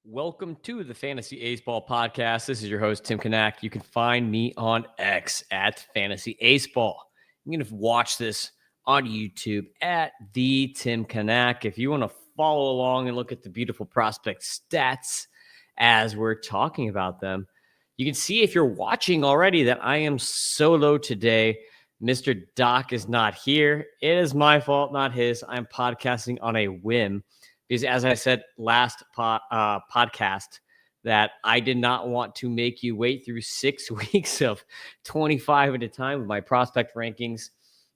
Welcome to the Fantasy Aceball podcast. This is your host, Tim Kanak. You can find me on X at Fantasy Aceball. You can watch this on YouTube at the Tim Kanak. If you want to follow along and look at the beautiful prospect stats as we're talking about them, you can see if you're watching already that I am solo today. Mr. Doc is not here. It is my fault, not his. I'm podcasting on a whim. Because as I said last podcast, that I did not want to make you wait through 6 weeks of 25 at a time with my prospect rankings.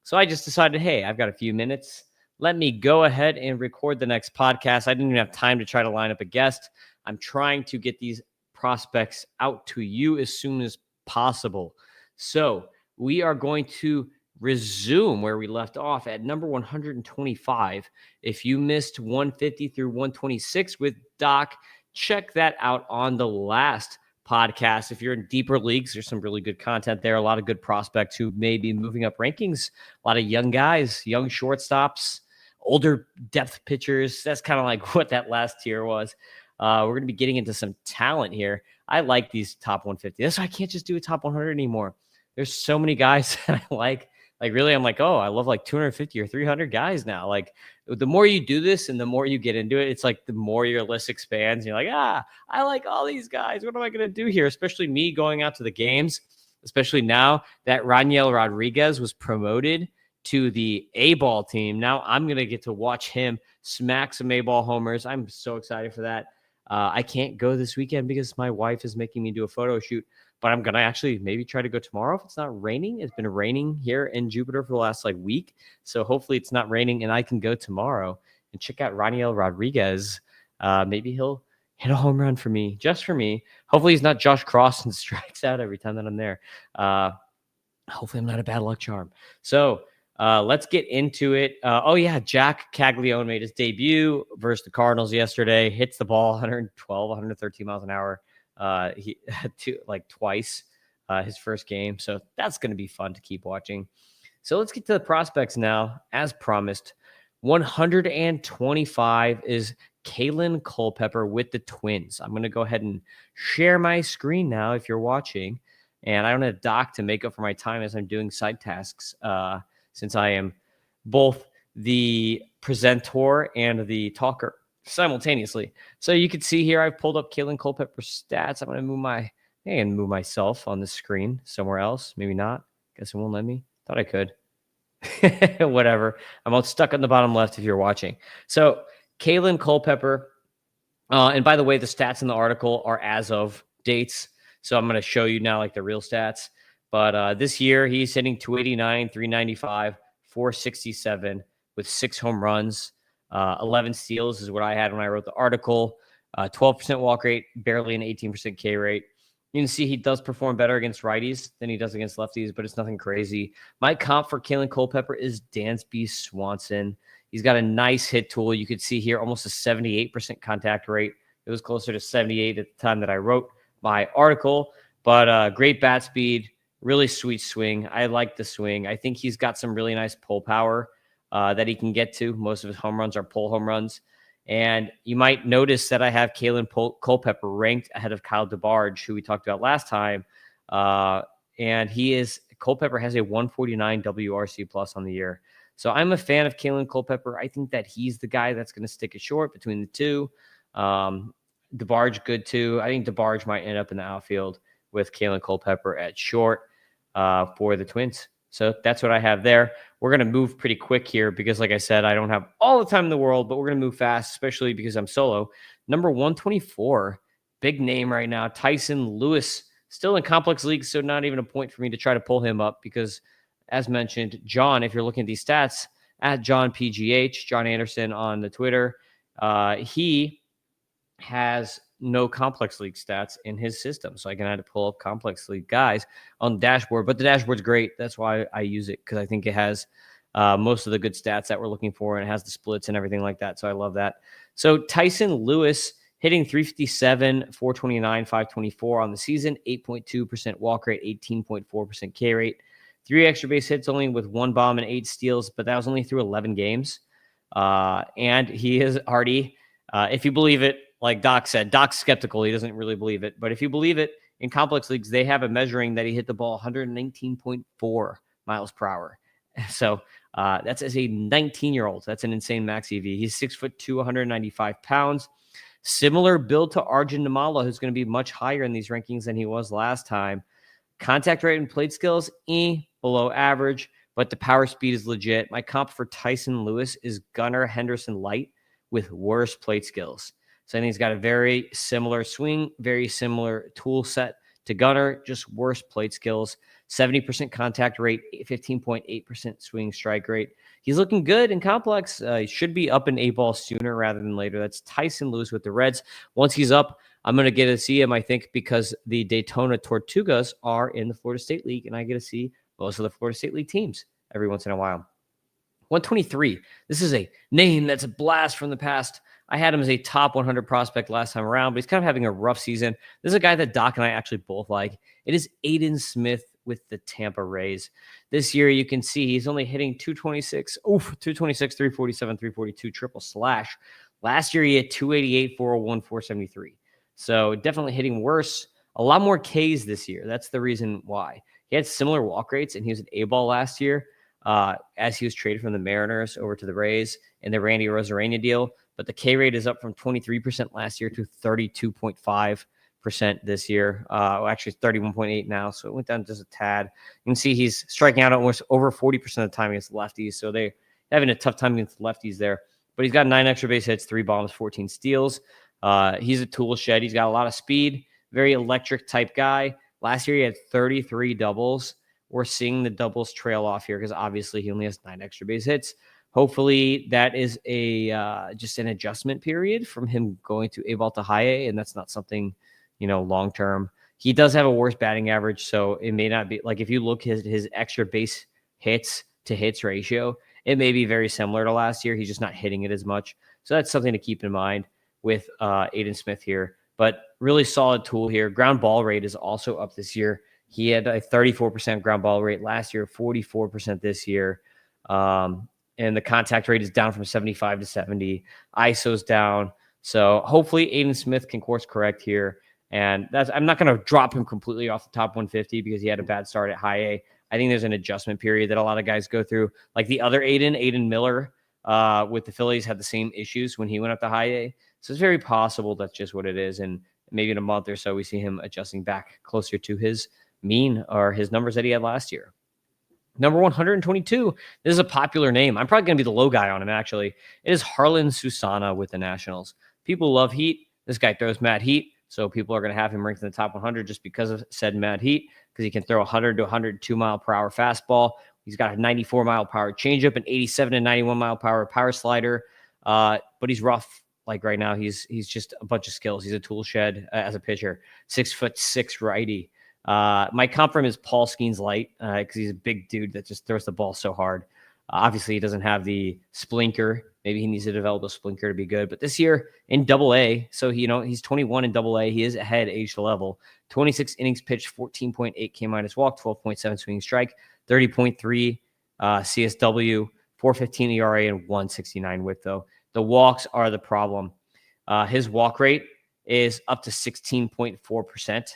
So I just decided, hey, I've got a few minutes. Let me go ahead and record the next podcast. I didn't even have time to try to line up a guest. I'm trying to get these prospects out to you as soon as possible. So we are going to resume where we left off at number 125. If you missed 150 through 126 with Doc, check that out on the last podcast. If you're in deeper leagues, there's some really good content there. A lot of good prospects who may be moving up rankings. A lot of young guys, young shortstops, older depth pitchers. That's kind of like what that last tier was. We're going to be getting into some talent here. I like these top 150. That's why I can't just do a top 100 anymore. There's so many guys that I like. Like, really, I'm like, oh, I love like 250 or 300 guys now. Like, the more you do this and the more you get into it, it's like the more your list expands. You're like, I like all these guys. What am I going to do here? Especially me going out to the games, especially now that Raniel Rodriguez was promoted to the A-ball team. Now I'm going to get to watch him smack some A-ball homers. I'm so excited for that. I can't go this weekend because my wife is making me do a photo shoot. But I'm going to actually maybe try to go tomorrow if it's not raining. It's been raining here in Jupiter for the last week. So hopefully it's not raining and I can go tomorrow and check out Raniel Rodriguez. Maybe he'll hit a home run for me, just for me. Hopefully he's not Josh Cross and strikes out every time that I'm there. Hopefully I'm not a bad luck charm. So let's get into it. Jack Caglione made his debut versus the Cardinals yesterday. Hits the ball 112, 113 miles an hour. He had twice his first game. So that's going to be fun to keep watching. So let's get to the prospects now. As promised, 125 is Kalen Culpepper with the Twins. I'm going to go ahead and share my screen now if you're watching. And I don't have Doc to make up for my time as I'm doing side tasks since I am both the presenter and the talker simultaneously. So you can see here, I've pulled up Kalen Culpepper's stats. I'm going to move myself on the screen somewhere else. Maybe not. Guess it won't let me. Thought I could. Whatever. I'm all stuck on the bottom left if you're watching. So Kalen Culpepper, and by the way, the stats in the article are as of dates. So I'm going to show you now like the real stats. But this year he's hitting 289, 395, 467 with 6 home runs. 11 steals is what I had when I wrote the article. 12% walk rate, barely an 18% K rate. You can see he does perform better against righties than he does against lefties, but it's nothing crazy. My comp for Kalen Culpepper is Dansby Swanson. He's got a nice hit tool. You could see here almost a 78% contact rate. It was closer to 78 at the time that I wrote my article, but great bat speed, really sweet swing. I like the swing. I think he's got some really nice pull power that he can get to. Most of his home runs are pull home runs. And you might notice that I have Kalen Culpepper ranked ahead of Kyle DeBarge, who we talked about last time. And Culpepper has a 149 WRC plus on the year. So I'm a fan of Kalen Culpepper. I think that he's the guy that's going to stick it short between the two. DeBarge good too. I think DeBarge might end up in the outfield with Kalen Culpepper at short for the Twins. So that's what I have there. We're going to move pretty quick here because, like I said, I don't have all the time in the world, but we're going to move fast, especially because I'm solo. Number 124, big name right now, Tyson Lewis, still in complex leagues, so not even a point for me to try to pull him up because, as mentioned, John, if you're looking at these stats, at John PGH, John Anderson on the Twitter, he has no complex league stats in his system. So I can have to pull up complex league guys on the dashboard, but the dashboard's great. That's why I use it, because I think it has most of the good stats that we're looking for, and it has the splits and everything like that. So I love that. So Tyson Lewis hitting 357, 429, 524 on the season, 8.2% walk rate, 18.4% K rate, 3 extra base hits only with 1 bomb and 8 steals, but that was only through 11 games. And he is already, if you believe it, like Doc said, Doc's skeptical. He doesn't really believe it. But if you believe it, in complex leagues, they have a measuring that he hit the ball 119.4 miles per hour. So that's as a 19-year-old. That's an insane max EV. He's 6'2", 195 pounds. Similar build to Arjun Namala, who's going to be much higher in these rankings than he was last time. Contact rate and plate skills, below average, but the power speed is legit. My comp for Tyson Lewis is Gunnar Henderson Light with worse plate skills. So I think he's got a very similar swing, very similar tool set to Gunnar, just worse plate skills. 70% contact rate, 15.8% swing strike rate. He's looking good in complex. He should be up in A-ball sooner rather than later. That's Tyson Lewis with the Reds. Once he's up, I'm going to get to see him, I think, because the Daytona Tortugas are in the Florida State League, and I get to see most of the Florida State League teams every once in a while. 123. This is a name that's a blast from the past. I had him as a top 100 prospect last time around, but he's kind of having a rough season. This is a guy that Doc and I actually both like. It is Aiden Smith with the Tampa Rays. This year, you can see he's only hitting 226. 226, 347, 342 triple slash. Last year, he had 288, 401, 473. So definitely hitting worse. A lot more Ks this year. That's the reason why. He had similar walk rates, and he was an A-ball last year as he was traded from the Mariners over to the Rays in the Randy Arozarena deal. But the K rate is up from 23% last year to 32.5% this year. Actually, 31.8 now, so it went down just a tad. You can see he's striking out almost over 40% of the time against lefties, so they're having a tough time against lefties there. But he's got 9 extra base hits, 3 bombs, 14 steals. He's a tool shed. He's got a lot of speed, very electric type guy. Last year, he had 33 doubles. We're seeing the doubles trail off here because obviously he only has 9 extra base hits. Hopefully that is a just an adjustment period from him going to A-ball to high A, and that's not something, long term. He does have a worse batting average, so it may not be like if you look at his extra base hits to hits ratio, it may be very similar to last year. He's just not hitting it as much. So that's something to keep in mind with Aiden Smith here. But really solid tool here. Ground ball rate is also up this year. He had a 34% ground ball rate last year, 44% this year. And the contact rate is down from 75 to 70. ISO's down. So hopefully Aiden Smith can course correct here. And I'm not going to drop him completely off the top 150 because he had a bad start at high A. I think there's an adjustment period that a lot of guys go through. Like the other Aiden Miller with the Phillies had the same issues when he went up to high A. So it's very possible that's just what it is. And maybe in a month or so, we see him adjusting back closer to his mean or his numbers that he had last year. Number 122. This is a popular name. I'm probably going to be the low guy on him, actually. It is Harlan Susana with the Nationals. People love heat. This guy throws mad heat. So people are going to have him ranked in the top 100 just because of said mad heat, because he can throw 100 to 102 mile per hour fastball. He's got a 94 mile per hour changeup, an 87 to 91 mile per hour power slider. But he's rough. Like right now, he's just a bunch of skills. He's a tool shed as a pitcher. 6'6" righty. My comp for him is Paul Skeens Light because he's a big dude that just throws the ball so hard. Obviously, he doesn't have the splinker. Maybe he needs to develop a splinker to be good. But this year in Double-A, so he's 21 in Double-A. He is ahead age to level. 26 innings pitched, 14.8 K-minus walk, 12.7 swinging strike, 30.3 CSW, 4.15 ERA, and 1.69 whip, though. The walks are the problem. His walk rate is up to 16.4%.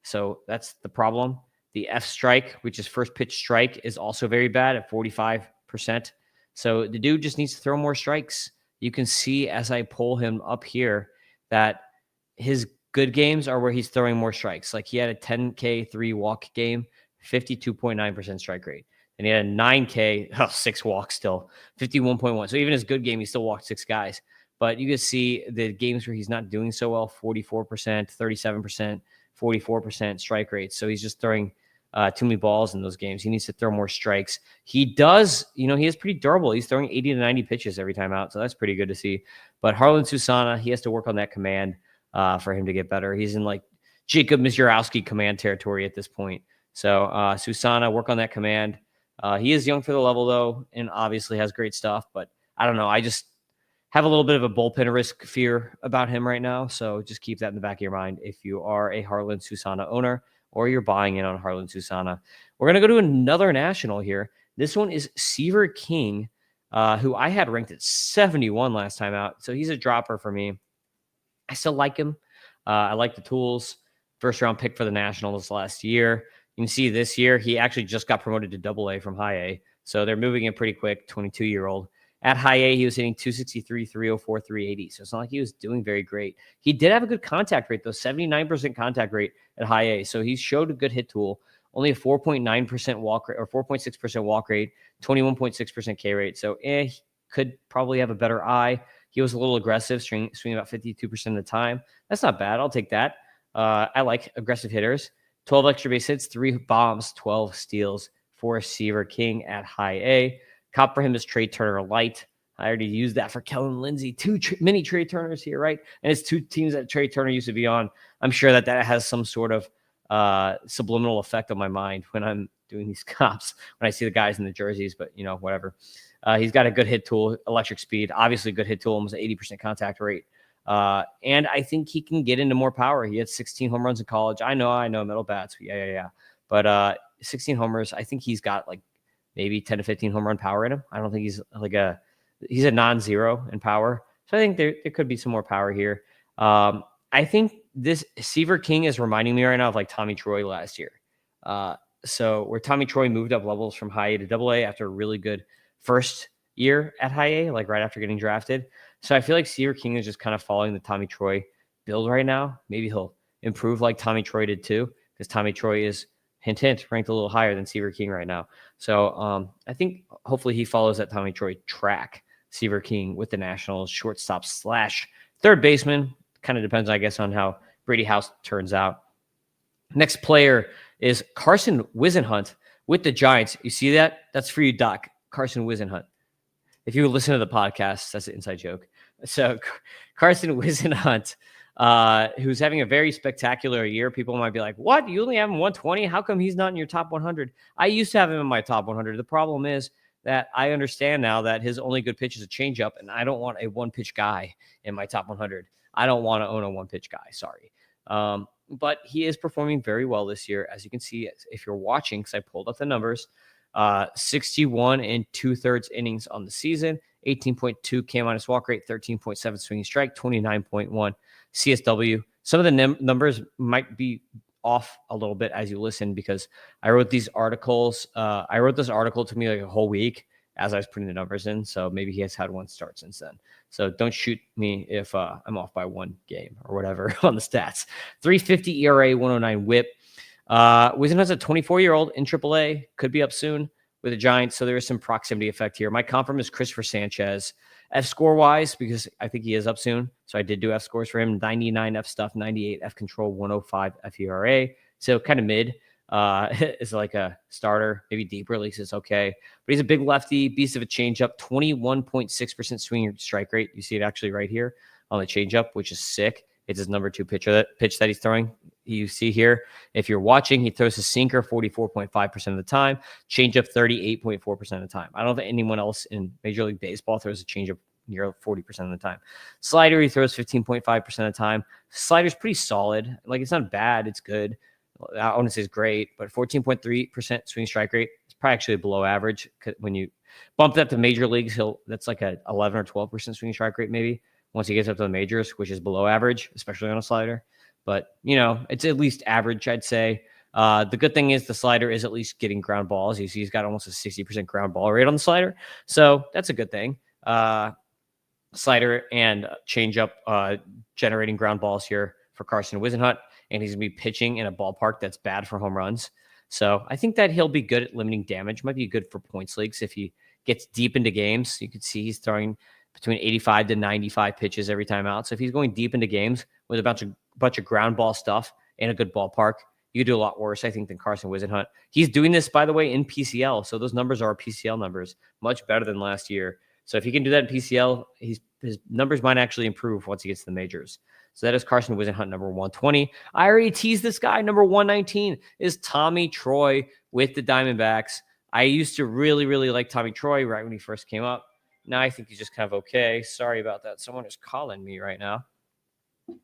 So that's the problem. The F strike, which is first pitch strike, is also very bad at 45%. So the dude just needs to throw more strikes. You can see as I pull him up here that his good games are where he's throwing more strikes. Like he had a 10K 3 walk game, 52.9% strike rate. And he had a 9K, 6 walks still, 51.1. So even his good game, he still walked 6 guys. But you can see the games where he's not doing so well, 44%, 37%, 44% strike rate. So he's just throwing too many balls in those games. He needs to throw more strikes. He does, he is pretty durable. He's throwing 80 to 90 pitches every time out. So that's pretty good to see. But Harlan Susana, he has to work on that command for him to get better. He's in like Jacob Misiorowski command territory at this point. So Susana, work on that command. He is young for the level, though, and obviously has great stuff. But I don't know. I just have a little bit of a bullpen risk fear about him right now. So just keep that in the back of your mind if you are a Harlan Susana owner or you're buying in on Harlan Susana. We're going to go to another national here. This one is Seaver King, who I had ranked at 71 last time out. So he's a dropper for me. I still like him. I like the tools. First round pick for the Nationals last year. You can see this year, he actually just got promoted to Double A from High A. So they're moving in pretty quick, 22-year-old. At High A, he was hitting 263, 304, 380. So it's not like he was doing very great. He did have a good contact rate, though, 79% contact rate at High A. So he showed a good hit tool. Only a 4.9% walk rate or 4.6% walk rate, 21.6% K rate. So he could probably have a better eye. He was a little aggressive, swinging about 52% of the time. That's not bad. I'll take that. I like aggressive hitters. 12 extra base hits, 3 bombs, 12 steals for Seaver King at High A. Cop for him is Trey Turner Light. I already used that for Kellen Lindsay. 2 mini Trey Turners here, right? And it's 2 teams that Trey Turner used to be on. I'm sure that has some sort of subliminal effect on my mind when I'm doing these cops, when I see the guys in the jerseys, but whatever. He's got a good hit tool, electric speed, obviously good hit tool, almost 80% contact rate. And I think he can get into more power. He had 16 home runs in college. I know middle bats. Yeah. But 16 homers, I think he's got like maybe 10 to 15 home run power in him. I don't think he's he's a non-zero in power. So I think there could be some more power here. I think this Seaver King is reminding me right now of like Tommy Troy last year. So where Tommy Troy moved up levels from High A to Double A after a really good first year at High A, like right after getting drafted. So I feel like Seaver King is just kind of following the Tommy Troy build right now. Maybe he'll improve like Tommy Troy did too, because Tommy Troy is hint ranked a little higher than Seaver King right now. So I think hopefully he follows that Tommy Troy track. Seaver King with the Nationals, shortstop / third baseman. Kind of depends, I guess, on how Brady House turns out. Next player is Carson Whisenhunt with the Giants. You see that? That's for you, Doc. Carson Whisenhunt. If you listen to the podcast, that's an inside joke. So Carson Whisenhunt, who's having a very spectacular year. People might be like, what? You only have him 120? How come he's not in your top 100? I used to have him in my top 100. The problem is that I understand now that his only good pitch is a changeup, and I don't want a one-pitch guy in my top 100. I don't want to own a one-pitch guy. Sorry. But he is performing very well this year. As you can see, if you're watching, because I pulled up the numbers, 61 and 2/3 innings on the season, 18.2 K minus walk rate, 13.7 swinging strike, 29.1 CSW. Some of the numbers might be off a little bit as you listen, because I wrote these articles. I wrote this article, it took me like a whole week as I was putting the numbers in. So maybe he has had one start since then. So don't shoot me if I'm off by one game or whatever on the stats. 3.50 ERA, 109 WHIP. Whisenhunt's a 24-year-old in AAA, could be up soon with the Giants, so there is some proximity effect here. My comp from is Christopher Sanchez. F score wise, because I think he is up soon, so I did do F scores for him. 99 F stuff, 98 F control, 105 F ERA. So kind of mid. Is like a starter, maybe deep release is okay. But he's a big lefty, beast of a changeup, 21.6% swing strike rate. You see it actually right here on the changeup, which is sick. It's his number 2 pitch that he's throwing. You see here, if you're watching, he throws his sinker 44.5% of the time, changeup 38.4% of the time. I don't think anyone else in Major League Baseball throws a changeup near 40% of the time. Slider, he throws 15.5% of the time. Slider's pretty solid. Like, it's not bad. It's good. I wouldn't say it's great, but 14.3% swing strike rate. It's probably actually below average. When you bump that to major leagues, that's like a 11 or 12% swing strike rate maybe once he gets up to the majors, which is below average, especially on a slider. But, it's at least average, I'd say. The good thing is the slider is at least getting ground balls. You see he's got almost a 60% ground ball rate on the slider. So that's a good thing. Slider and changeup generating ground balls here for Carson Whisenhunt. And he's going to be pitching in a ballpark that's bad for home runs. So I think that he'll be good at limiting damage. Might be good for points leagues if he gets deep into games. You can see he's throwing between 85 to 95 pitches every time out. So if he's going deep into games with a bunch of ground ball stuff in a good ballpark, you could do a lot worse, I think, than Carson Whisenhunt. He's doing this, by the way, in PCL. So those numbers are PCL numbers, much better than last year. So if he can do that in PCL, his numbers might actually improve once he gets to the majors. So that is Carson Whisenhunt, number 120. I already teased this guy. Number 119 is Tommy Troy with the Diamondbacks. I used to really, really like Tommy Troy right when he first came up. Now I think he's just kind of okay. Sorry about that. Someone is calling me right now.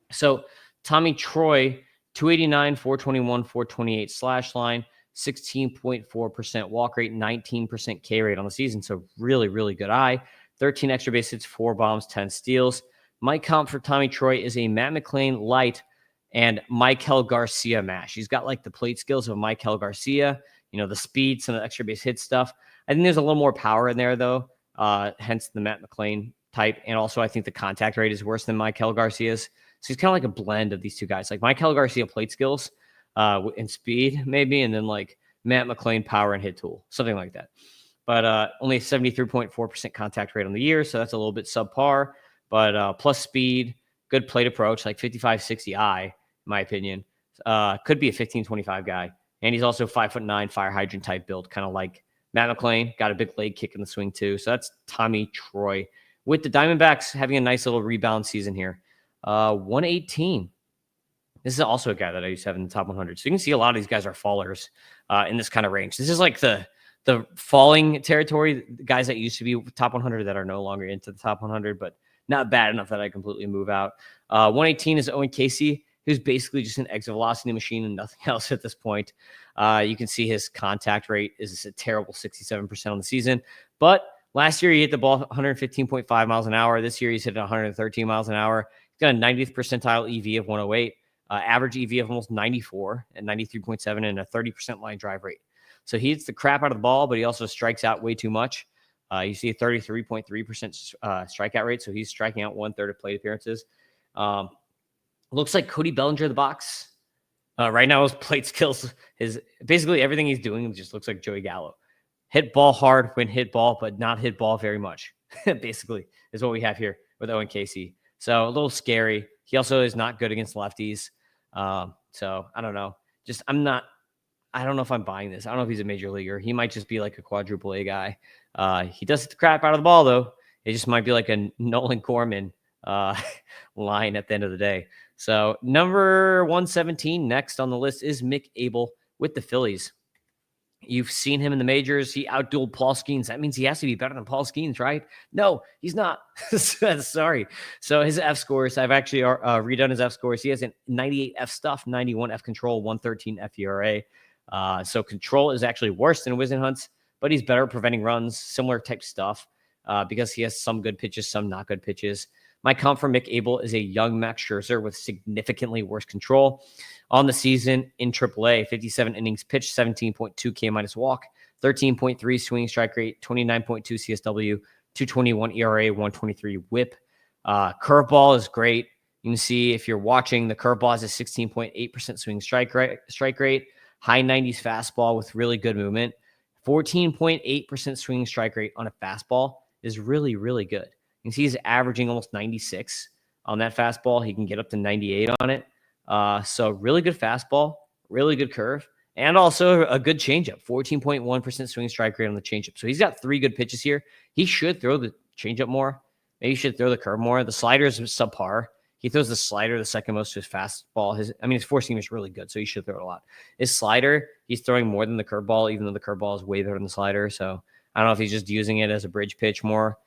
So Tommy Troy, 289, 421, 428 slash line, 16.4% walk rate, 19% K rate on the season. So really, really good eye. 13 extra base hits, 4 bombs, 10 steals. My comp for Tommy Troy is a Matt McLean light and Michael Garcia mash. He's got like the plate skills of Michael Garcia, the speed, some of the extra base hit stuff. I think there's a little more power in there though, hence the Matt McLean type. And also I think the contact rate is worse than Michael Garcia's. So he's kind of like a blend of these two guys, like Michael Garcia plate skills and speed maybe, and then like Matt McLean power and hit tool, something like that. But only 73.4% contact rate on the year, so that's a little bit subpar. But plus speed, good plate approach, like 55-60i, in my opinion. Could be a 15-25 guy. And he's also 5'9", fire hydrant type build, kind of like Matt McLean. Got a big leg kick in the swing too. So that's Tommy Troy. With the Diamondbacks having a nice little rebound season here. 118. This is also a guy that I used to have in the top 100. So you can see a lot of these guys are fallers in this kind of range. This is like the falling territory, guys that used to be top 100 that are no longer into the top 100, but not bad enough that I completely move out. 118 is Owen Casey, who's basically just an exit velocity machine and nothing else at this point. You can see his contact rate is a terrible 67% on the season. But last year, he hit the ball 115.5 miles an hour. This year, he's hitting 113 miles an hour. He's got a 90th percentile EV of 108, average EV of almost 94 and 93.7, and a 30% line drive rate. So he hits the crap out of the ball, but he also strikes out way too much. You see a 33.3% strikeout rate, so he's striking out 1/3 of plate appearances. Looks like Cody Bellinger in the box. Right now, his plate skills, basically everything he's doing just looks like Joey Gallo. Hit ball hard when hit ball, but not hit ball very much, basically, is what we have here with Owen Casey. So a little scary. He also is not good against lefties. So I don't know. I don't know if I'm buying this. I don't know if he's a major leaguer. He might just be like a quadruple A guy. He does hit the crap out of the ball, though. It just might be like a Nolan Gorman line at the end of the day. So number 117 next on the list is Mick Abel with the Phillies. You've seen him in the majors. He outdueled Paul Skeens. That means he has to be better than Paul Skeens, right? No, he's not. Sorry. So his F scores, I've actually redone his F scores. He has a 98 F stuff, 91 F control, 113 F ERA. So control is actually worse than Whisenhunt's, but he's better at preventing runs, similar type stuff, because he has some good pitches, some not good pitches. My comp for Mick Abel is a young Max Scherzer with significantly worse control. On the season in AAA, 57 innings pitched, 17.2 K minus walk, 13.3 swinging strike rate, 29.2 CSW, 221 ERA, 123 whip. Curveball is great. You can see if you're watching, the curveball has a 16.8% swing strike rate, high 90s fastball with really good movement. 14.8% swinging strike rate on a fastball is really, really good. You can see he's averaging almost 96 on that fastball. He can get up to 98 on it. So really good fastball, really good curve, and also a good changeup. 14.1% swing strike rate on the changeup. So he's got 3 good pitches here. He should throw the changeup more. Maybe he should throw the curve more. The slider is subpar. He throws the slider the second most to his fastball. His four seam is really good, so he should throw it a lot. His slider, he's throwing more than the curveball, even though the curveball is way better than the slider. So I don't know if he's just using it as a bridge pitch more.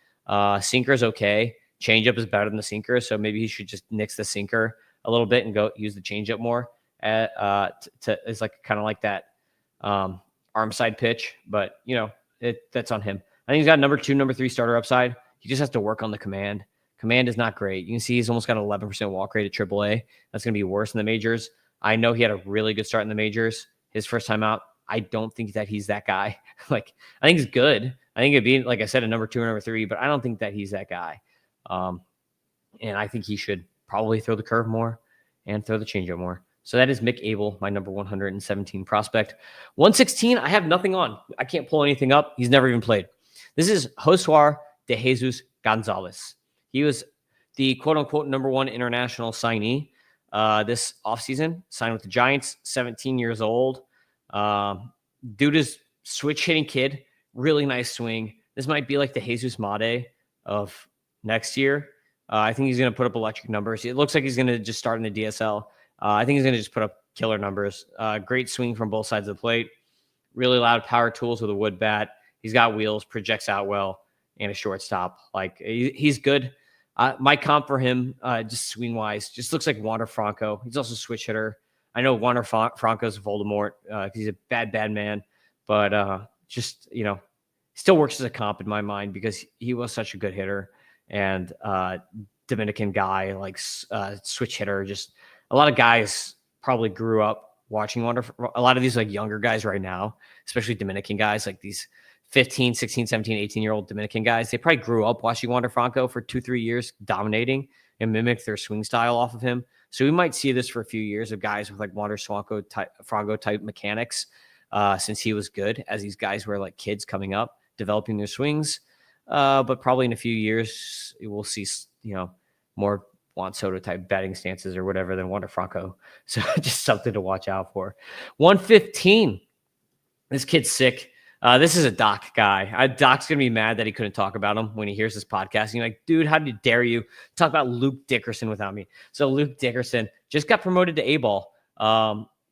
Sinker is okay. Changeup is better than the sinker, so maybe he should just nix the sinker a little bit and go use the changeup more. It's like kind of like that arm side pitch, but that's on him. I think he's got number 2, number 3 starter upside. He just has to work on the command. Command is not great. You can see he's almost got an 11% walk rate at AAA. That's going to be worse in the majors. I know he had a really good start in the majors. His first time out, I don't think that he's that guy. I think he's good. I think it'd be, like I said, a number 2 or number 3, but I don't think that he's that guy. And I think he should probably throw the curve more and throw the changeup more. So that is Mick Abel, my number 117 prospect. 116, I have nothing on. I can't pull anything up. He's never even played. This is Josuar de Jesus Gonzalez. He was the quote-unquote number 1 international signee this offseason. Signed with the Giants, 17 years old. Dude is switch-hitting kid. Really nice swing. This might be like the Jesus Made of next year. I think he's going to put up electric numbers. It looks like he's going to just start in the DSL. I think he's going to just put up killer numbers. Great swing from both sides of the plate. Really loud power tools with a wood bat. He's got wheels, projects out well, and a shortstop. He's good. My comp for him, just swing-wise, just looks like Wander Franco. He's also a switch hitter. I know Wander Franco's Voldemort. He's a bad man. But still works as a comp in my mind because he was such a good hitter. And Dominican guy, like switch hitter. Just a lot of guys probably grew up watching a lot of these like younger guys right now, especially Dominican guys, like these 15, 16, 17, 18-year-old Dominican guys. They probably grew up watching Wander Franco for 2-3 years, dominating and mimic their swing style off of him. So we might see this for a few years of guys with like Wander Franco type mechanics, since he was good, as these guys were like kids coming up, developing their swings. But probably in a few years, we'll see, more Juan Soto type batting stances or whatever than Wander Franco. So just something to watch out for. 115. This kid's sick. This is a Doc guy. Doc's going to be mad that he couldn't talk about him when he hears this podcast. And you're like, dude, how dare you talk about Luke Dickerson without me? So Luke Dickerson just got promoted to A-ball.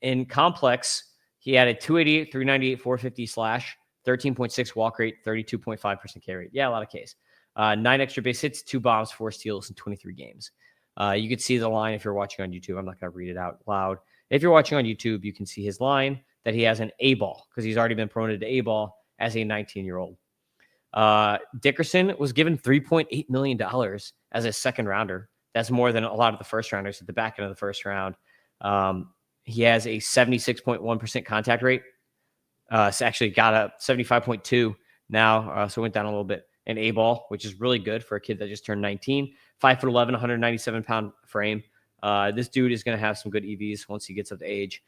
In complex, he had a 288, 398, 450 slash, 13.6 walk rate, 32.5% K rate. Yeah, a lot of Ks. 9 extra base hits, 2 bombs, 4 steals in 23 games. You can see the line if you're watching on YouTube. I'm not going to read it out loud. If you're watching on YouTube, you can see his line that he has an A-ball because he's already been promoted to A-ball as a 19-year-old. Dickerson was given $3.8 million as a second rounder. That's more than a lot of the first rounders at the back end of the first round. He has a 76.1% contact rate. It's actually got a 75.2 now, so went down a little bit. An A-ball, which is really good for a kid that just turned 19. 5'11", 197-pound frame. This dude is going to have some good EVs once he gets up to age.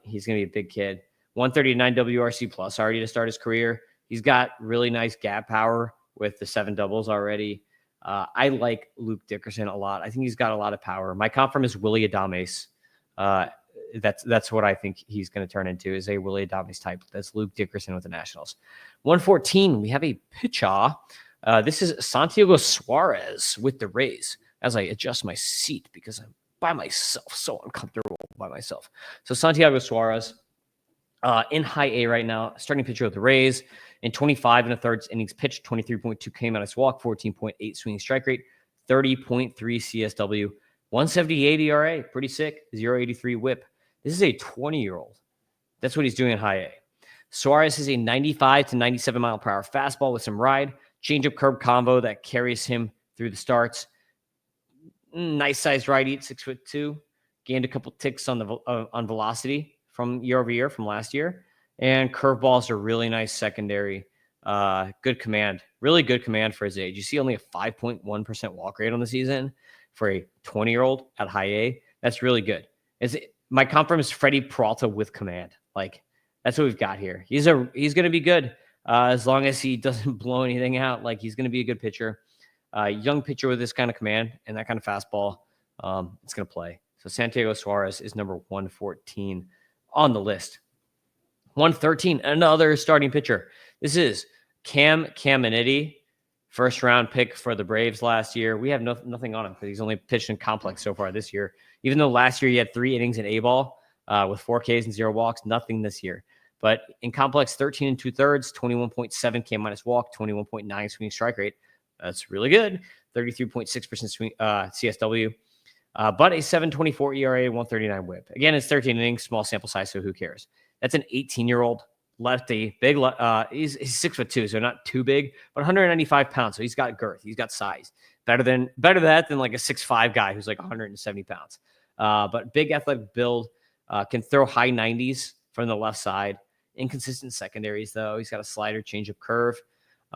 He's going to be a big kid. 139 WRC plus already to start his career. He's got really nice gap power with the 7 doubles already. I like Luke Dickerson a lot. I think he's got a lot of power. My comp from is Willy Adames. That's what I think he's going to turn into, is a Willy Adames type. That's Luke Dickerson with the Nationals. 114, we have a pitcher. This is Santiago Suarez with the Rays, as I adjust my seat because I'm by myself, so uncomfortable by myself. So Santiago Suarez in high A right now, starting pitcher with the Rays. In 25 and a third innings pitched, 23.2 K minus walk, 14.8 swinging strike rate, 30.3 CSW, 178 ERA, pretty sick, 0.83 whip. This is a 20-year-old. That's what he's doing in high A. Suarez has a 95 to 97 mile per hour fastball with some ride, changeup curve combo that carries him through the starts. Nice sized righty at 6'2", gained a couple ticks on velocity from year over year from last year, and curveballs are really nice secondary. Good command, really good command for his age. You see only a 5.1% walk rate on the season for a 20-year-old at high A. That's really good. My comp from is Freddie Peralta with command. Like, that's what we've got here. He's going to be good as long as he doesn't blow anything out. Like, he's going to be a good pitcher. Young pitcher with this kind of command and that kind of fastball. It's going to play. So Santiago Suarez is number 114 on the list. 113, another starting pitcher. This is Cam Caminiti, first round pick for the Braves last year. We have nothing on him because he's only pitched in complex so far this year. Even though last year he had 3 innings in A-ball with 4 Ks and 0 walks, nothing this year. But in complex, 13 and 2/3, 21.7 K minus walk, 21.9 swinging strike rate. That's really good. 33.6% swing CSW. But a 7.24 ERA, 139 whip. Again, it's 13 innings, small sample size, so who cares? That's an 18-year-old lefty, big. He's 6'2", so not too big, but 195 pounds. So he's got girth, he's got size. Better that than like a 6'5" guy who's like 170 pounds. But big athletic build, can throw high 90s from the left side. Inconsistent secondaries though. He's got a slider, changeup curve.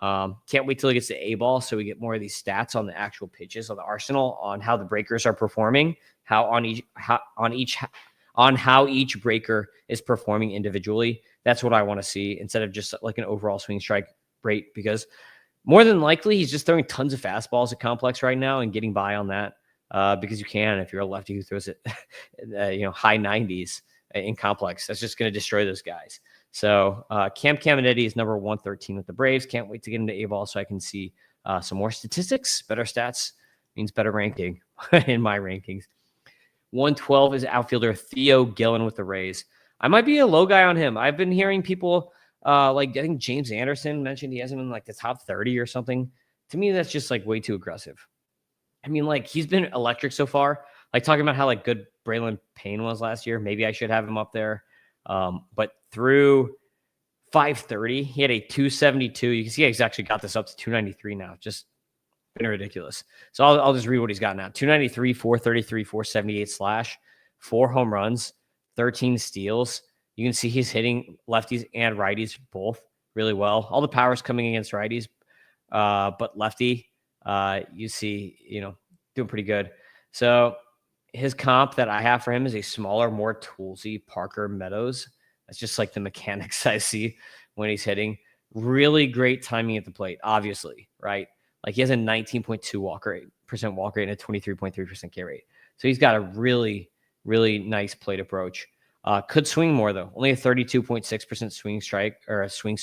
Can't wait till he gets to A-ball so we get more of these stats on the actual pitches on the arsenal, on how the breakers are performing, how each breaker is performing individually. That's what I want to see instead of just like an overall swing strike rate, because more than likely he's just throwing tons of fastballs at complex right now and getting by on that because you can if you're a lefty who throws it high 90s in complex. That's just going to destroy those guys. So Cam Caminiti is number 113 with the Braves. Can't wait to get into A-ball so I can see some more statistics. Better stats means better ranking in my rankings. 112 is outfielder Theo Gillen with the Rays. I might be a low guy on him. I've been hearing people I think James Anderson mentioned he has him in like the top 30 or something. To me, that's just like way too aggressive. I mean, like, he's been electric so far. Like, talking about how like good Braylon Payne was last year. Maybe I should have him up there. But through 530, he had a 272. You can see he's actually got this up to 293 now. Just been ridiculous. So I'll just read what he's got now. 293, 433, 478 slash, 4 home runs, 13 steals. You can see he's hitting lefties and righties both really well. All the power's coming against righties, but lefty, you see, doing pretty good. So his comp that I have for him is a smaller, more toolsy Parker Meadows. That's just like the mechanics I see when he's hitting. Really great timing at the plate, obviously, right? Like he has a 19.2 walk rate and a 23.3% K rate. So he's got a really, really nice plate approach. Could swing more though. Only a 32.6% swing strike or a swing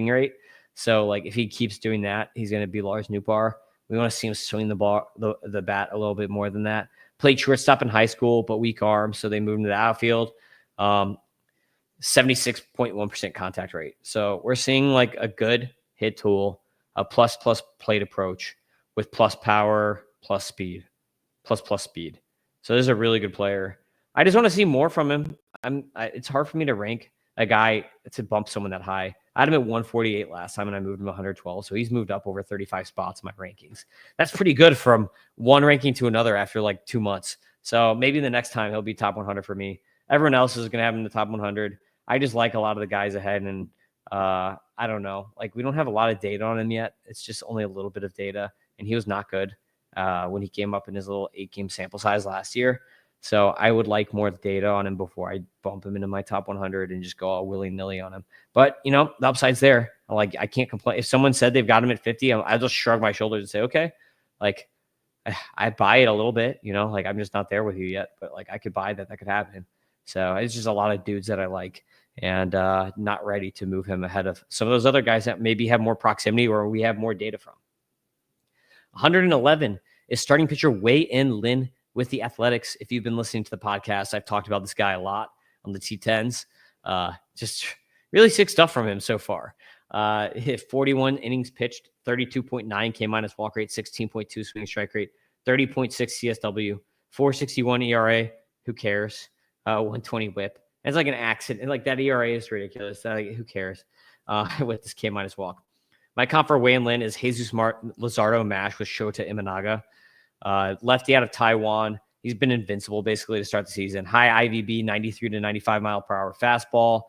rate. So like if he keeps doing that, he's going to be Lars Nootbaar. We want to see him swing the bat a little bit more than that. Played shortstop in high school, but weak arm, so they moved him to the outfield. 76.1% contact rate. So we're seeing like a good hit tool, a plus plate approach with plus power, plus speed. So this is a really good player. I just want to see more from him. It's hard for me to rank a guy to bump someone that high. I had him at 148 last time, and I moved him 112. So he's moved up over 35 spots in my rankings. That's pretty good from one ranking to another after like 2 months. So maybe the next time he'll be top 100 for me. Everyone else is going to have him in the top 100. I just like a lot of the guys ahead, and I don't know. Like we don't have a lot of data on him yet. It's just only a little bit of data, and he was not good when he came up in his little 8-game sample size last year. So I would like more data on him before I bump him into my top 100 and just go all willy-nilly on him. But, the upside's there. I can't complain. If someone said they've got him at 50, I'll just shrug my shoulders and say, okay, like I buy it a little bit, like I'm just not there with you yet, but like I could buy that could happen. So it's just a lot of dudes that I like and not ready to move him ahead of some of those other guys that maybe have more proximity or we have more data from. 111 is starting pitcher Wei-In Lin with the Athletics. If you've been listening to the podcast, I've talked about this guy a lot on the T10s. Just really sick stuff from him so far. Hit 41 innings pitched, 32.9 K- walk rate, 16.2 swing strike rate, 30.6 CSW, 4.61 ERA. Who cares? 120 whip. It's like an accident. Like that ERA is ridiculous. Who cares? With this K- walk. My comp for Wei-In Lin is Jesus Luzardo Mash with Shota Imanaga. Lefty out of Taiwan. He's been invincible basically to start the season. High IVB, 93 to 95 mile per hour fastball.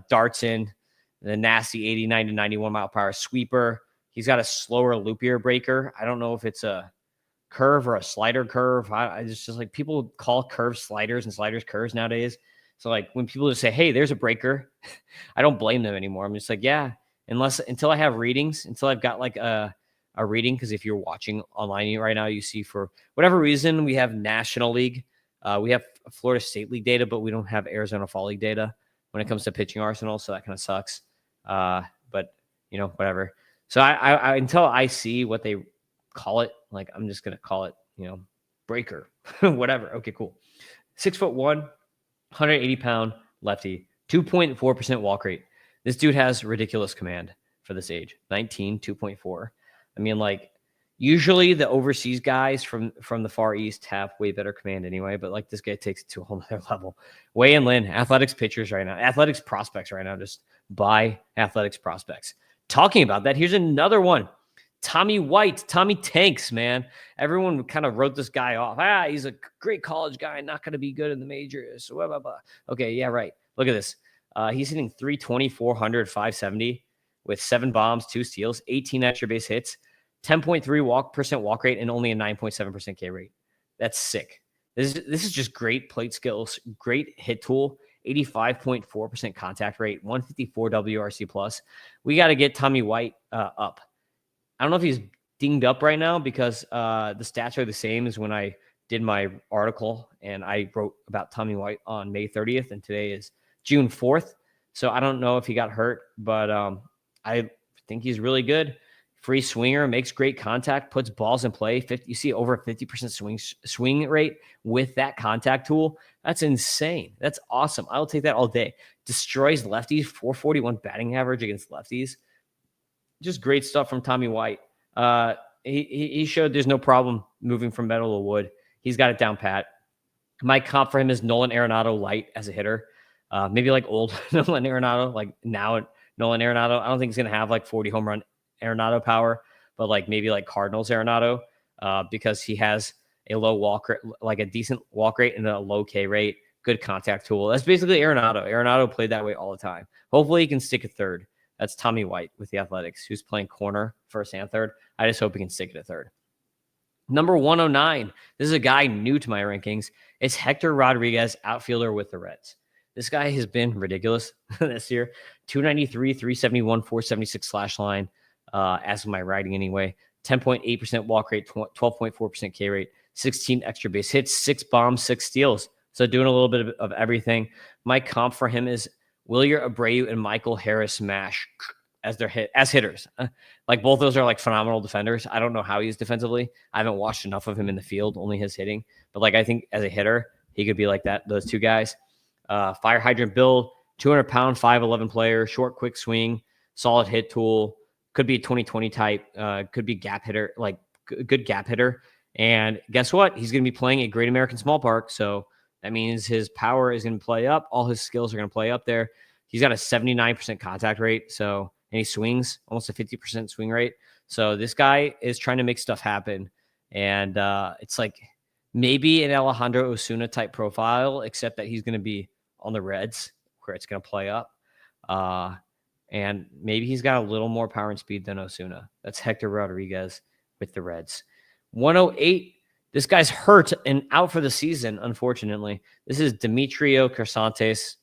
Darts in the nasty 89 to 91 mile per hour sweeper. He's got a slower, loopier breaker. I don't know if it's a curve or a slider curve. I just like people call curves sliders and sliders curves nowadays. So like when people just say, hey, there's a breaker, I don't blame them anymore. I'm just like, yeah, until I have readings, until I've got like a reading, because if you're watching online right now, you see for whatever reason, we have National League. We have Florida State League data, but we don't have Arizona Fall League data when it comes to pitching arsenal. So that kind of sucks. But, whatever. So I until I see what they call it, like I'm just going to call it, breaker, whatever. Okay, cool. 6'1", 180-pound lefty, 2.4% walk rate. This dude has ridiculous command for this age, 2.4. I mean, like usually the overseas guys from the Far East have way better command anyway, but like this guy takes it to a whole other level. Wei-In Lin, athletics pitchers right now, athletics prospects right now, just buy athletics prospects. Talking about that, here's another one. Tommy White, Tommy Tanks, man. Everyone kind of wrote this guy off. He's a great college guy, not going to be good in the majors. Blah, blah, blah. Okay, yeah, right. Look at this. He's hitting 320, 400, 570 with 7 bombs, 2 steals, 18 extra base hits, 10.3% walk rate, and only a 9.7% K rate. That's sick. This is just great plate skills, great hit tool, 85.4% contact rate, 154 WRC plus. We got to get Tommy White up. I don't know if he's dinged up right now because the stats are the same as when I did my article and I wrote about Tommy White on May 30th, and today is June 4th. So I don't know if he got hurt, but I think he's really good. Free swinger, makes great contact, puts balls in play. You see over 50% swing rate with that contact tool. That's insane. That's awesome. I'll take that all day. Destroys lefties, 441 batting average against lefties. Just great stuff from Tommy White. He showed there's no problem moving from metal to wood. He's got it down pat. My comp for him is Nolan Arenado light as a hitter. Maybe like old Nolan Arenado, like now Nolan Arenado. I don't think he's going to have like 40 home run Arenado power, but like maybe like Cardinals Arenado, because he has a low walk rate, like a decent walk rate and a low K rate, good contact tool. That's basically Arenado. Arenado played that way all the time. Hopefully he can stick at third. That's Tommy White with the Athletics, who's playing corner, first and third. I just hope he can stick it at third. Number 109. This is a guy new to my rankings. It's Hector Rodriguez, outfielder with the Reds. This guy has been ridiculous this year. 293, 371, 476 slash line, as of my writing anyway. 10.8% walk rate, 12.4% K rate, 16 extra base hits, 6 bombs, 6 steals. So doing a little bit of everything. My comp for him is Wilyer Abreu and Michael Harris Mash as hitters. Like both those are like phenomenal defenders. I don't know how he's defensively. I haven't watched enough of him in the field, only his hitting. But like I think as a hitter, he could be like that. Those two guys. Fire hydrant build, 200-pound, 5'11" player, short, quick swing, solid hit tool. Could be a 2020 type. Could be gap hitter, like good gap hitter. And guess what? He's going to be playing at Great American Small Park. So that means his power is going to play up. All his skills are going to play up there. He's got a 79% contact rate. So, and he swings almost a 50% swing rate. So this guy is trying to make stuff happen. And it's like maybe an Alejandro Osuna type profile, except that he's going to be on the Reds where it's going to play up. And maybe he's got a little more power and speed than Osuna. That's Hector Rodriguez with the Reds. 108. This guy's hurt and out for the season, unfortunately. This is Demetrio Crisantes.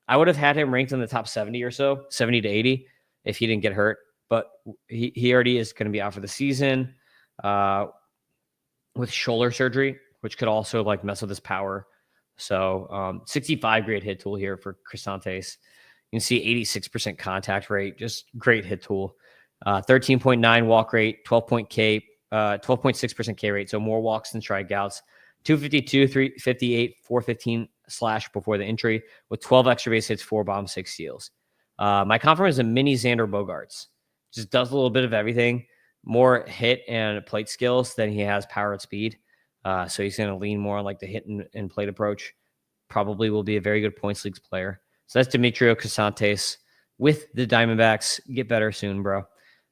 I would have had him ranked in the top 70 or so, 70 to 80, if he didn't get hurt. But he already is going to be out for the season with shoulder surgery, which could also like mess with his power. So 65 grade hit tool here for Crisantes. You can see 86% contact rate, just great hit tool. 13.9 walk rate, 12.6% K rate, so more walks than strikeouts. 252, 358, 415 slash before the injury with 12 extra base hits, 4 bombs, 6 steals. My confidence is a mini Xander Bogaerts. Just does a little bit of everything, more hit and plate skills than he has power and speed. So he's going to lean more on like the hit and plate approach. Probably will be a very good points leagues player. So that's Demetrio Crisantes with the Diamondbacks. Get better soon, bro.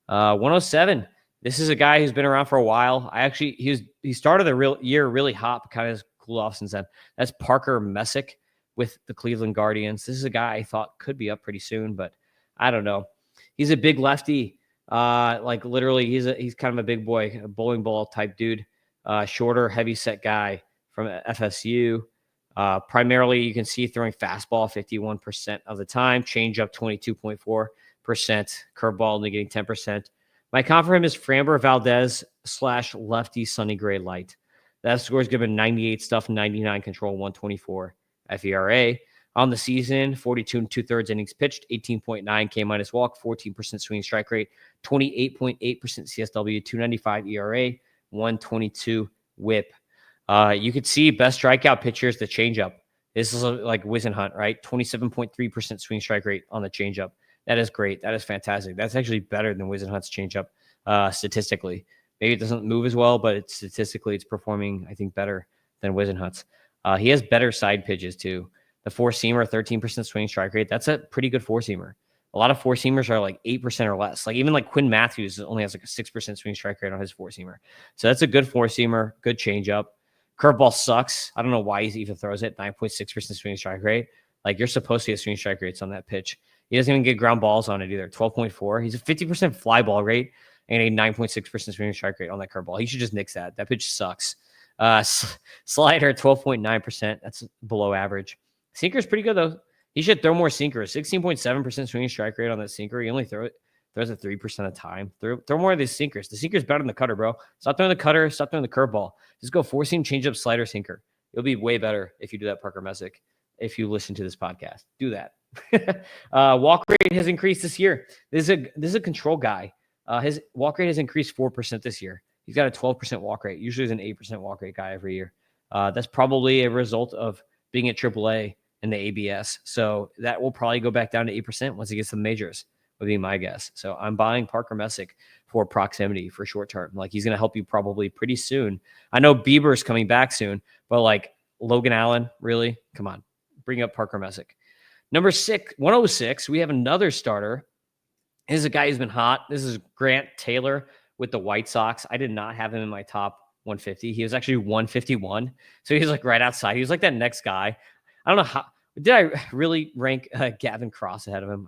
107. This is a guy who's been around for a while. He started the year really hot, but kind of cooled off since then. That's Parker Messick with the Cleveland Guardians. This is a guy I thought could be up pretty soon, but I don't know. He's a big lefty. Like literally, he's kind of a big boy, a bowling ball type dude. Shorter, heavy set guy from FSU. Primarily, you can see throwing fastball 51% of the time, changeup 22.4%, curveball negating 10%. My comp for him is Framber Valdez / lefty Sonny Gray light. That score is given 98 stuff, 99 control, 124 FERA. On the season, 42 2/3 innings pitched, 18.9 K minus walk, 14% swing strike rate, 28.8% CSW, 295 ERA, 122 whip. You could see best strikeout pitcher is the changeup. This is like Wizenhunt, right? 27.3% swing strike rate on the changeup. That is great. That is fantastic. That's actually better than Wizenhunt's changeup statistically. Maybe it doesn't move as well, but statistically it's performing, I think, better than Wizenhunt's. He has better side pitches too. The four-seamer, 13% swing strike rate. That's a pretty good four-seamer. A lot of four-seamers are like 8% or less. Like even like Quinn Matthews only has like a 6% swing strike rate on his four-seamer. So that's a good four-seamer, good changeup. Curveball sucks. I don't know why he even throws it. 9.6% swing strike rate. Like you're supposed to get swing strike rates on that pitch. He doesn't even get ground balls on it either. 12.4. He's a 50% fly ball rate and a 9.6% swing strike rate on that curveball. He should just nix that. That pitch sucks. Slider 12.9%. That's below average. Sinker's pretty good though. He should throw more sinkers. 16.7% swing strike rate on that sinker. He only throws it 3% of the time. Throw more of these sinkers. The sinker's better than the cutter, bro. Stop throwing the cutter. Stop throwing the curveball. Just go four-seam, changeup, slider, sinker. It'll be way better if you do that, Parker Messick. If you listen to this podcast, do that. Walk rate has increased this year. This is a control guy. His walk rate has increased 4% this year. He's got a 12% walk rate. Usually, he's an 8% walk rate guy every year. That's probably a result of being at AAA in the ABS. So that will probably go back down to 8% once he gets to the majors, would be my guess. So I'm buying Parker Messick for proximity for short term. Like he's going to help you probably pretty soon. I know Bieber's coming back soon, but like Logan Allen, really? Come on. Bring up Parker Messick. Number 106, we have another starter. This is a guy who's been hot. This is Grant Taylor with the White Sox. I did not have him in my top 150. He was actually 151. So he was like right outside. He was like that next guy. I don't know how. Did I really rank Gavin Cross ahead of him?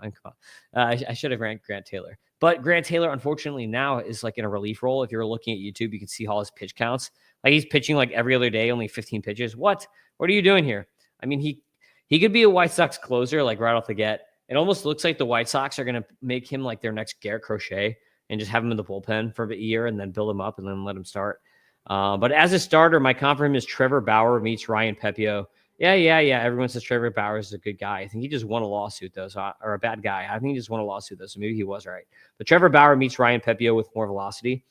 I should have ranked Grant Taylor. But Grant Taylor, unfortunately, now is like in a relief role. If you're looking at YouTube, you can see all his pitch counts. Like he's pitching like every other day, only 15 pitches. What? What are you doing here? I mean, he could be a White Sox closer, like right off the get. It almost looks like the White Sox are going to make him like their next Garrett Crochet and just have him in the bullpen for a year and then build him up and then let him start. But as a starter, my comp for him is Trevor Bauer meets Ryan Pepio. Yeah. Everyone says Trevor Bauer is a good guy. I think he just won a lawsuit, though, or a bad guy. I think he just won a lawsuit, though, so maybe he was right. But Trevor Bauer meets Ryan Pepio with more velocity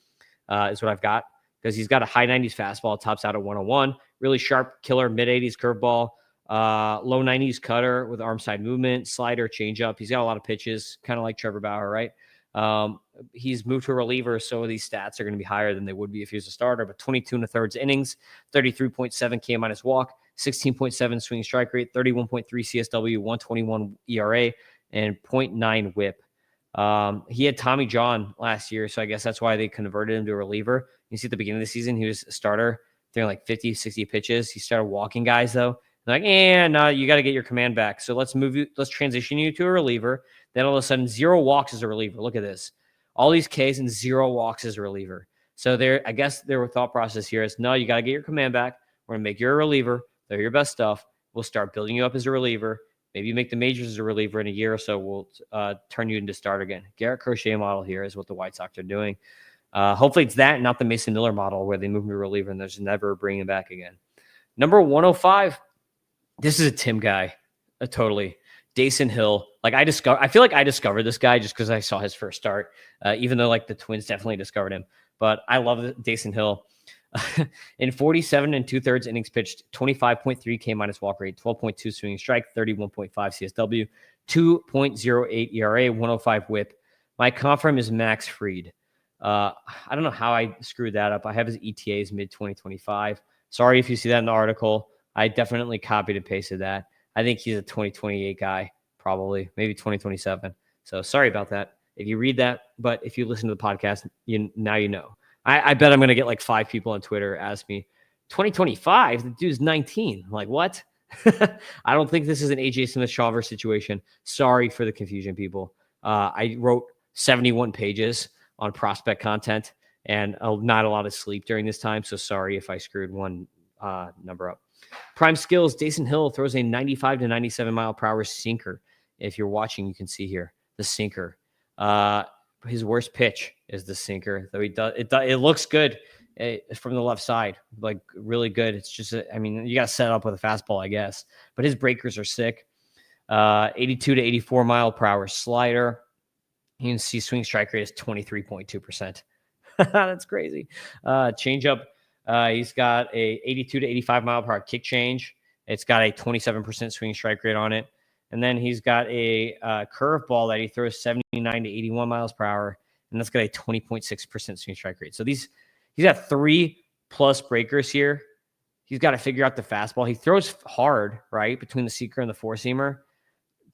is what I've got, because he's got a high 90s fastball, tops out at 101, really sharp killer mid-80s curveball, low 90s cutter with arm side movement, slider, changeup. He's got a lot of pitches, kind of like Trevor Bauer, right? He's moved to a reliever, so these stats are going to be higher than they would be if he was a starter. But 22 1/3 innings, 33.7 K minus walk, 16.7 swing strike rate, 31.3 CSW, 121 ERA, and 0.9 WHIP. He had Tommy John last year, so I guess that's why they converted him to a reliever. You see at the beginning of the season, he was a starter, throwing like 50, 60 pitches. He started walking guys, though. They're like, no, you got to get your command back. So let's transition you to a reliever. Then all of a sudden, 0 walks as a reliever. Look at this. All these Ks and 0 walks as a reliever. So I guess their thought process here is, no, you got to get your command back. We're going to make you a reliever. They're your best stuff. We'll start building you up as a reliever. Maybe you make the majors as a reliever in a year or so. We'll turn you into start again. Garrett Crochet model here is what the White Sox are doing. Hopefully it's that, not the Mason Miller model where they move him to a reliever and there's never bringing him back again. Number 105. This is a Tim guy. Totally. Dason Hill. I feel like I discovered this guy just because I saw his first start, even though like the Twins definitely discovered him. But I love Dason Hill. In 47 2/3 innings pitched, 25.3 K minus walk rate, 12.2 swinging strike, 31.5 CSW, 2.08 ERA, 105 WHIP. My comp for him is Max Fried. I don't know how I screwed that up. I have his ETAs mid 2025. Sorry if you see that in the article. I definitely copied and pasted that. I think he's a 2028 guy, probably, maybe 2027. So sorry about that if you read that. But if you listen to the podcast, now you know. I bet I'm going to get like 5 people on Twitter ask me, 2025? The dude's 19. I'm like, what? I don't think this is an AJ Smith-Shawver situation. Sorry for the confusion, people. I wrote 71 pages on prospect content and not a lot of sleep during this time. So sorry if I screwed one number up. Prime skills, Dason Hill throws a 95 to 97 mile per hour sinker. If you're watching, you can see here the sinker. His worst pitch is the sinker, though it looks good from the left side, like really good. It's just, you got to set up with a fastball, I guess. But his breakers are sick. 82 to 84 mile per hour slider. You can see swing strike rate is 23.2%. That's crazy. Changeup. He's got a 82 to 85 mile per hour kick change. It's got a 27% swing strike rate on it. And then he's got a curveball that he throws 79 to 81 miles per hour, and that's got a 20.6% swing strike rate. So he's got 3+ breakers here. He's got to figure out the fastball. He throws hard, right, between the seeker and the four-seamer.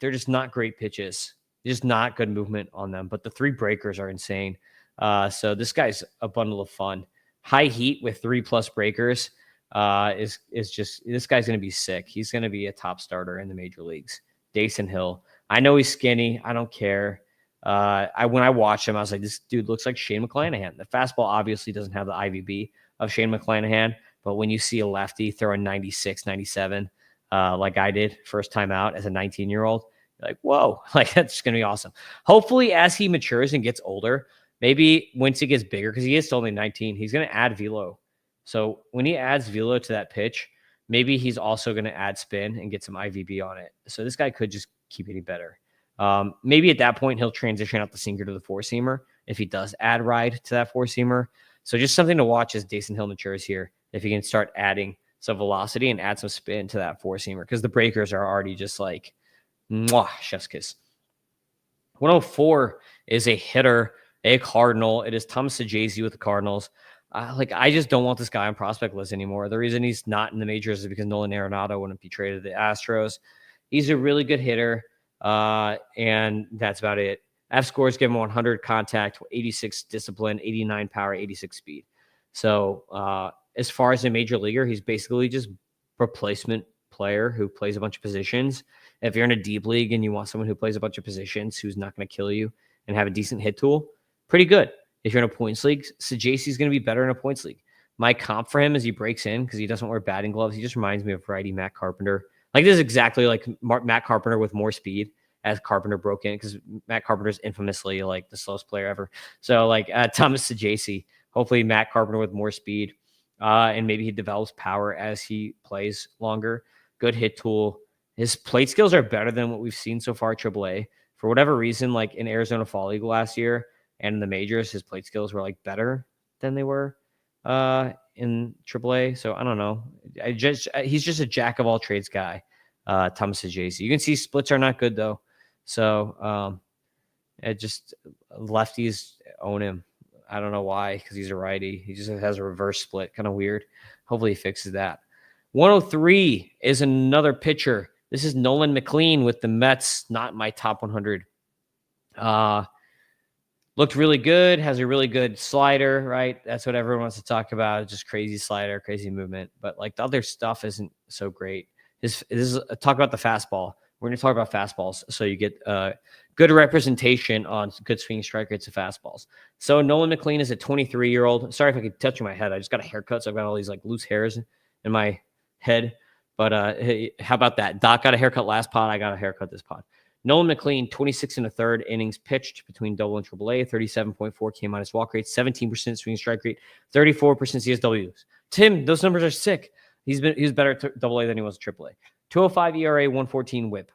They're just not great pitches. Just not good movement on them. But the 3 breakers are insane. So this guy's a bundle of fun. High heat with 3+ breakers is just, this guy's going to be sick. He's going to be a top starter in the major leagues. Dason Hill. I know he's skinny. I don't care. When I watched him, I was like, this dude looks like Shane McClanahan. The fastball obviously doesn't have the IVB of Shane McClanahan, but when you see a lefty throw a 96, 97, like I did first time out as a 19-year-old, you're like, whoa, like that's going to be awesome. Hopefully, as he matures and gets older, maybe once he gets bigger, because he is still only 19, he's going to add velo. So when he adds velo to that pitch, maybe he's also going to add spin and get some IVB on it. So this guy could just keep getting better. Maybe at that point, he'll transition out the sinker to the four-seamer if he does add ride to that four-seamer. So just something to watch as Dason Hill matures here, if he can start adding some velocity and add some spin to that four-seamer, because the breakers are already just like, mwah, chef's kiss. 104 is a hitter, a Cardinal. It is Thomas Saggese with the Cardinals. I just don't want this guy on prospect list anymore. The reason he's not in the majors is because Nolan Arenado wouldn't be traded to the Astros. He's a really good hitter, and that's about it. F scores give him 100 contact, 86 discipline, 89 power, 86 speed. So as far as a major leaguer, he's basically just replacement player who plays a bunch of positions. If you're in a deep league and you want someone who plays a bunch of positions who's not going to kill you and have a decent hit tool, pretty good. If you're in a points league, Sajacy is going to be better in a points league. My comp for him is he breaks in because he doesn't wear batting gloves. He just reminds me of righty Matt Carpenter. Like this is exactly like Matt Carpenter with more speed as Carpenter broke in, because Matt Carpenter is infamously like the slowest player ever. So like Thomas Sajacy, hopefully Matt Carpenter with more speed, and maybe he develops power as he plays longer. Good hit tool. His plate skills are better than what we've seen so far at AAA. For whatever reason, like in Arizona Fall League last year and in the majors, his plate skills were like better than they were in AAA. So I don't know. He's just a jack of all trades guy, Thomas Sajacy. You can see splits are not good though. So it just lefties own him. I don't know why, because he's a righty. He just has a reverse split. Kind of weird. Hopefully he fixes that. 103 is another pitcher. This is Nolan McLean with the Mets, not my top 100. Looked really good, has a really good slider, right? That's what everyone wants to talk about. Just crazy slider, crazy movement. But like the other stuff isn't so great. This is talk about the fastball. We're going to talk about fastballs so you get good representation on good swinging strike rates of fastballs. So Nolan McLean is a 23-year-old. Sorry if I could touch my head. I just got a haircut, so I've got all these like loose hairs in my head. But hey, how about that? Doc got a haircut last pod. I got a haircut this pod. Nolan McLean, 26 and a third innings pitched between double and triple A, 37.4 K minus walk rate, 17% swing strike rate, 34% CSWs. Tim, those numbers are sick. He was better at double A than he was at triple A. 205 ERA, 114 whip.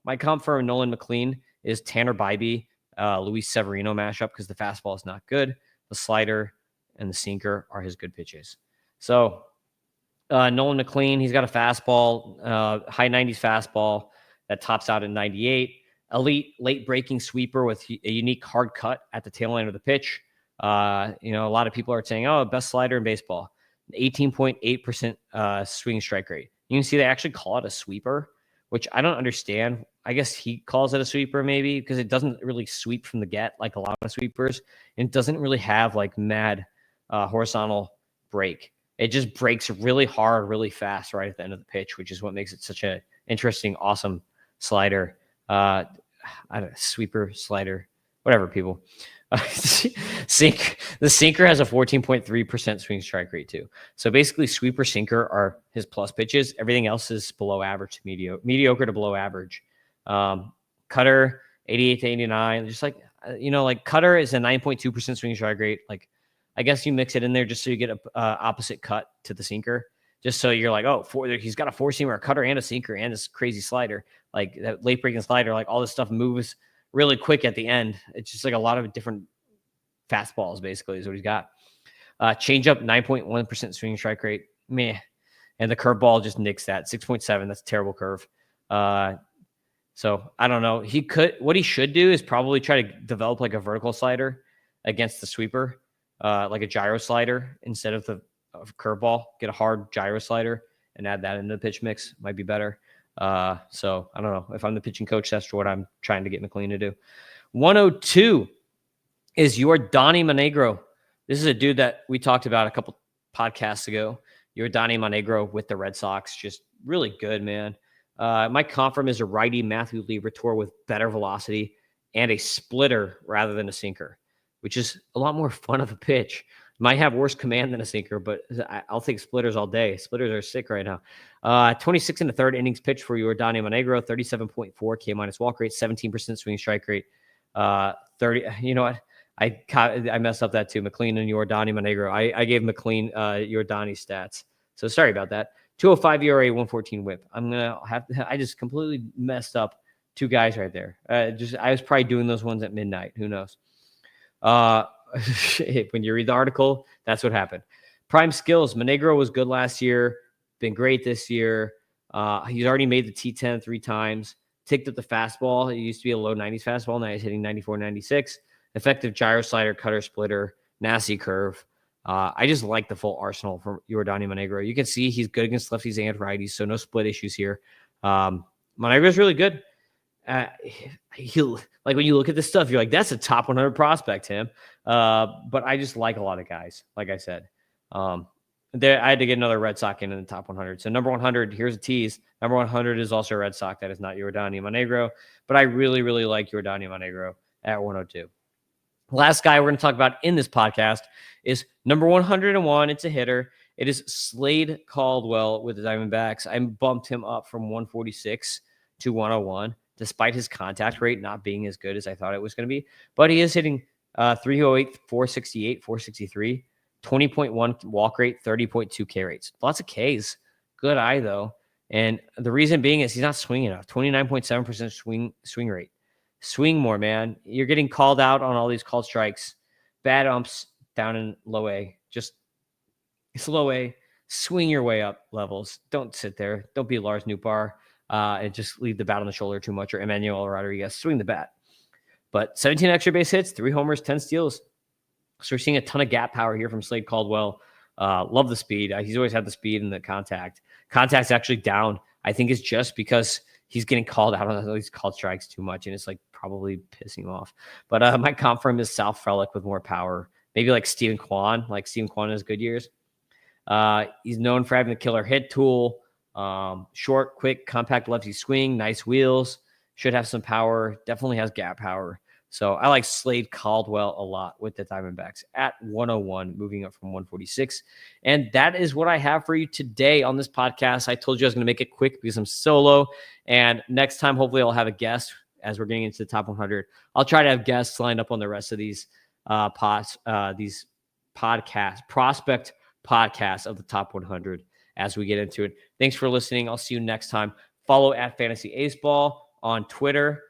My comp for Nolan McLean is Tanner Bybee, Luis Severino mashup, because the fastball is not good. The slider and the sinker are his good pitches. So Nolan McLean, he's got a fastball, high 90s fastball that tops out at 98. Elite late breaking sweeper with a unique hard cut at the tail end of the pitch. A lot of people are saying, oh, best slider in baseball. 18.8% swing strike rate. You can see they actually call it a sweeper, which I don't understand. I guess he calls it a sweeper maybe because it doesn't really sweep from the get like a lot of sweepers. And it doesn't really have like mad horizontal break. It just breaks really hard, really fast right at the end of the pitch, which is what makes it such an interesting, awesome slider. I don't know, sweeper, slider, whatever, people. The sinker has a 14.3% swing strike rate too. So basically, sweeper, sinker are his plus pitches. Everything else is below average to mediocre to below average. Cutter, 88 to 89. Just like like cutter is a 9.2% swing strike rate. Like, I guess you mix it in there just so you get a opposite cut to the sinker. Just so you're like, oh, he's got a four-seamer, a cutter, and a sinker, and this crazy slider. Like that late breaking slider, like all this stuff moves really quick at the end. It's just like a lot of different fastballs, basically, is what he's got. Changeup, 9.1% swing strike rate. Meh. And the curveball just nicks that. 6.7. That's a terrible curve. So I don't know. What he should do is probably try to develop like a vertical slider against the sweeper, like a gyro slider instead of the curveball. Get a hard gyro slider and add that into the pitch mix. Might be better. So I don't know. If I'm the pitching coach, that's what I'm trying to get McLean to do. 102 is Yordany Monegro. This is a dude that we talked about a couple podcasts ago. Yordany Monegro with the Red Sox. Just really good, man. My comp from is a righty Matthew Liberatore with better velocity and a splitter rather than a sinker, which is a lot more fun of a pitch. Might have worse command than a sinker, but I'll take splitters all day. Splitters are sick right now. 26 and a third innings pitched for Yordany Monegro, 37.4 K minus walk rate, 17% swing strike rate. 30. You know what? I messed up that too. McLean and Yordany Monegro. I gave McLean Yordany stats. So sorry about that. 205 ERA, 114 whip. I just completely messed up two guys right there. I was probably doing those ones at midnight. Who knows? When you read the article, that's what happened. Prime skills. Monegro was good last year. Been great this year. He's already made the T10 3 times. Ticked up the fastball. It used to be a low 90s fastball. Now he's hitting 94, 96. Effective gyro slider, cutter, splitter, nasty curve. I just like the full arsenal from Yordany Monegro. You can see he's good against lefties and righties, so no split issues here. Monegro is really good. He'll like when you look at this stuff, you're like, that's a top 100 prospect, Tim. But I just like a lot of guys. Like I said, I had to get another Red Sox in the top 100. So number 100, here's a tease. Number 100 is also a Red Sox. That is not Yordan Monegro, but I really, really like Yordan Monegro at 102. Last guy we're going to talk about in this podcast is number 101. It's a hitter. It is Slade Caldwell with the Diamondbacks. I bumped him up from 146 to 101, despite his contact rate not being as good as I thought it was going to be. But he is hitting 308, 468, 463, 20.1 walk rate, 30.2 K rates. Lots of Ks. Good eye, though. And the reason being is he's not swinging enough. 29.7% swing rate. Swing more, man. You're getting called out on all these called strikes. Bad umps down in low A. Just it's low A. Swing your way up levels. Don't sit there. Don't be Lars Nootbaar and just leave the bat on the shoulder too much, or Emmanuel Rodriguez. Swing the bat. But 17 extra base hits, 3 homers, 10 steals. So we're seeing a ton of gap power here from Slade Caldwell. Love the speed. He's always had the speed and the contact. Contact's actually down. I think it's just because he's getting called out on these called strikes too much, and it's like probably pissing him off. But my comp for him is Sal Frelick with more power. Maybe like Steven Kwan. Like Steven Kwan has good years. He's known for having the killer hit tool. Short, quick, compact lefty swing. Nice wheels. Should have some power. Definitely has gap power. So I like Slade Caldwell a lot with the Diamondbacks at 101, moving up from 146. And that is what I have for you today on this podcast. I told you I was going to make it quick because I'm solo. And next time, hopefully I'll have a guest as we're getting into the top 100. I'll try to have guests lined up on the rest of these prospect podcasts of the top 100 as we get into it. Thanks for listening. I'll see you next time. Follow at Fantasy Aceball on Twitter.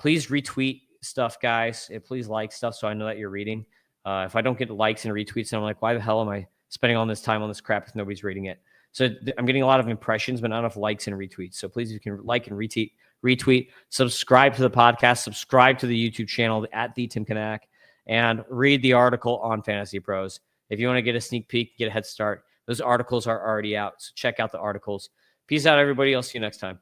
Please retweet stuff, guys. And please like stuff so I know that you're reading. If I don't get likes and retweets, then I'm like, why the hell am I spending all this time on this crap if nobody's reading it? So I'm getting a lot of impressions, but not enough likes and retweets. So please, if you can like and retweet, subscribe to the podcast, subscribe to the YouTube channel at the Tim Kanak, and read the article on Fantasy Pros. If you want to get a sneak peek, get a head start, those articles are already out. So check out the articles. Peace out, everybody. I'll see you next time.